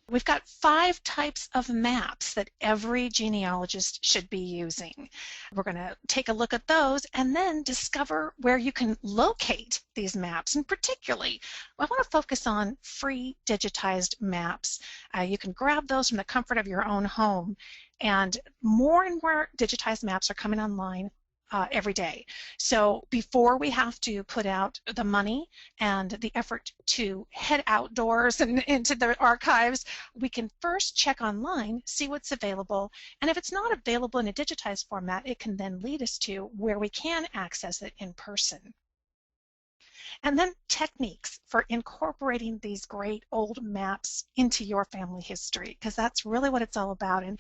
We've got 5 types of maps that every genealogist should be using. We're going to take a look at those and then discover where you can locate these maps. And particularly, I want to focus on free digitized maps. You can grab those from the comfort of your own home. And more digitized maps are coming online every day. So before we have to put out the money and the effort to head outdoors and into the archives, we can first check online, see what's available, and if it's not available in a digitized format, it can then lead us to where we can access it in person. And then techniques for incorporating these great old maps into your family history, because that's really what it's all about. And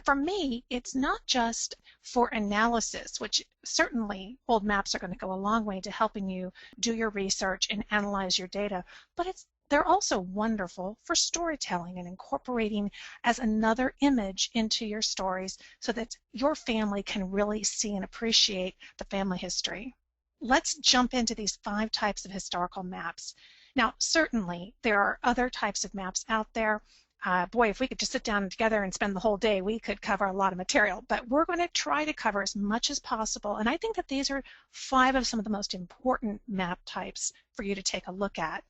for me, it's not just for analysis, which certainly old maps are going to go a long way to helping you do your research and analyze your data, but they're also wonderful for storytelling and incorporating as another image into your stories so that your family can really see and appreciate the family history. Let's jump into these 5 types of historical maps. Now, certainly there are other types of maps out there. Boy, if we could just sit down together and spend the whole day, we could cover a lot of material, but we're going to try to cover as much as possible. And I think that these are 5 of some of the most important map types for you to take a look at.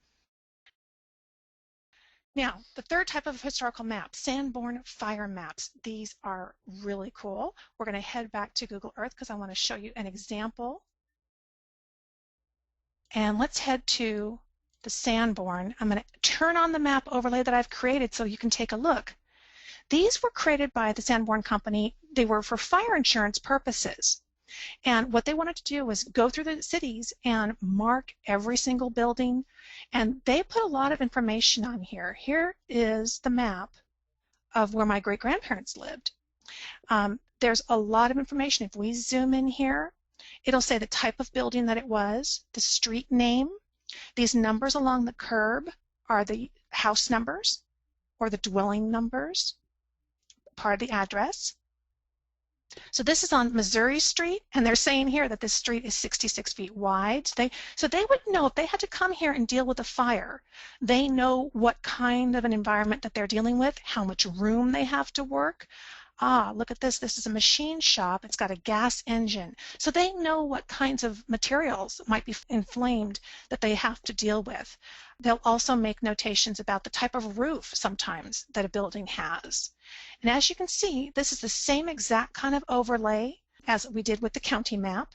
Now, the 3rd type of historical map, Sanborn fire maps. These are really cool. We're going to head back to Google Earth because I want to show you an example. And let's head to the Sanborn. I'm going to turn on the map overlay that I've created so you can take a look. These were created by the Sanborn company. They were for fire insurance purposes. And what they wanted to do was go through the cities and mark every single building. And they put a lot of information on here. Here is the map of where my great-grandparents lived. There's a lot of information. If we zoom in here, it'll say the type of building that it was, the street name. These numbers along the curb are the house numbers or the dwelling numbers, part of the address. So this is on Missouri Street, and they're saying here that this street is 66 feet wide. So they would know if they had to come here and deal with a fire, they know what kind of an environment that they're dealing with, how much room they have to work. Look at this. This is a machine shop. It's got a gas engine. So they know what kinds of materials might be inflamed that they have to deal with. They'll also make notations about the type of roof sometimes that a building has. And as you can see, this is the same exact kind of overlay as we did with the county map.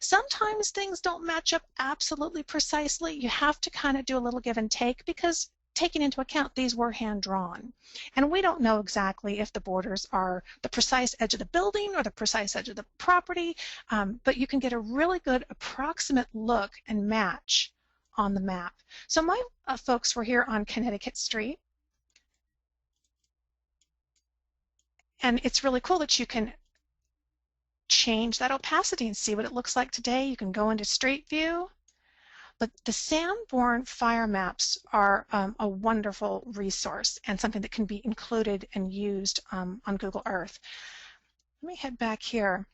Sometimes things don't match up absolutely precisely. You have to kind of do a little give and take because taking into account these were hand-drawn. And we don't know exactly if the borders are the precise edge of the building or the precise edge of the property, but you can get a really good approximate look and match on the map. So my folks were here on Connecticut Street. And it's really cool that you can change that opacity and see what it looks like today. You can go into Street View. But the Sanborn fire maps are a wonderful resource and something that can be included and used on Google Earth. Let me head back here.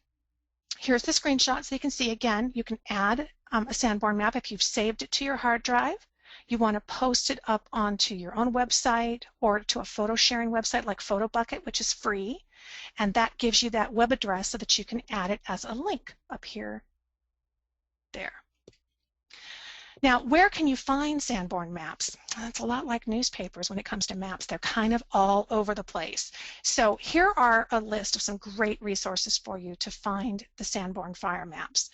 Here's the screenshot so you can see again. You can add a Sanborn map if you've saved it to your hard drive. You want to post it up onto your own website or to a photo sharing website like PhotoBucket, which is free. And that gives you that web address so that you can add it as a link up here, there. Now, where can you find Sanborn maps? It's a lot like newspapers when it comes to maps. They're kind of all over the place. So here are a list of some great resources for you to find the Sanborn fire maps.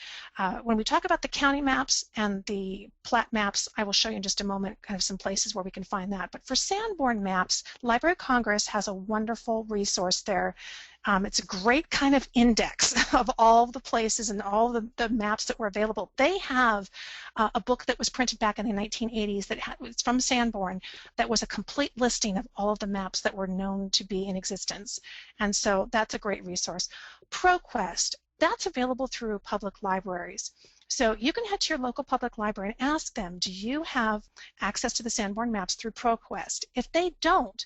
When we talk about the county maps and the plat maps, I will show you in just a moment kind of some places where we can find that. But for Sanborn maps, Library of Congress has a wonderful resource there. It's a great kind of index of all the places and all the maps that were available. They have a book that was printed back in the 1980s that was from Sanborn that was a complete listing of all of the maps that were known to be in existence. And so that's a great resource. ProQuest, that's available through public libraries. So you can head to your local public library and ask them, do you have access to the Sanborn maps through ProQuest? If they don't,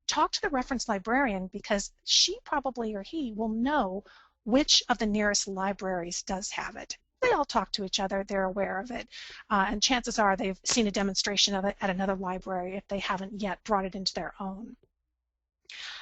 talk to the reference librarian because she probably or he will know which of the nearest libraries does have it. They all talk to each other, they're aware of it, and chances are they've seen a demonstration of it at another library if they haven't yet brought it into their own.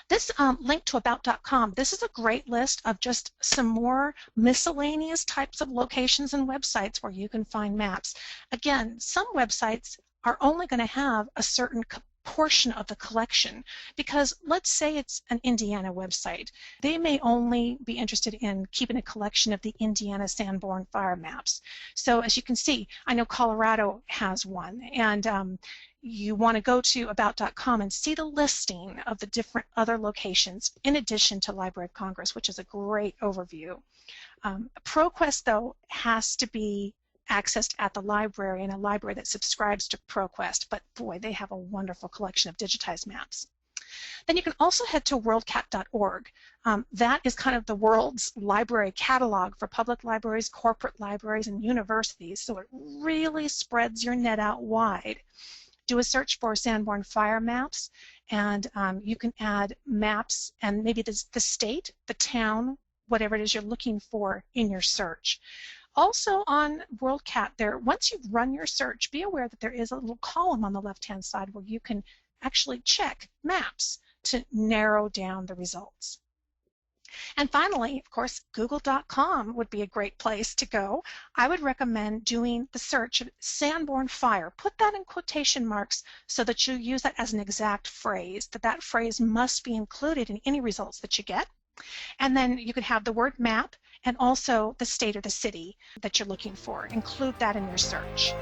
This link to about.com, this is a great list of just some more miscellaneous types of locations and websites where you can find maps. Again, some websites are only going to have a certain portion of the collection, because let's say it's an Indiana website. They may only be interested in keeping a collection of the Indiana Sanborn fire maps. So as you can see, I know Colorado has one, and you want to go to about.com and see the listing of the different other locations in addition to Library of Congress, which is a great overview. ProQuest, though, has to be accessed at the library, and a library that subscribes to ProQuest, but boy, they have a wonderful collection of digitized maps. Then you can also head to worldcat.org. That is kind of the world's library catalog for public libraries, corporate libraries, and universities, so it really spreads your net out wide. Do a search for Sanborn fire maps, and you can add maps and maybe the state, the town, whatever it is you're looking for in your search. Also on WorldCat there, once you've run your search, be aware that there is a little column on the left-hand side where you can actually check maps to narrow down the results. And finally, of course, google.com would be a great place to go. I would recommend doing the search of Sanborn fire. Put that in quotation marks so that you use that as an exact phrase, that phrase must be included in any results that you get. And then you could have the word map and also the state or the city that you're looking for. Include that in your search.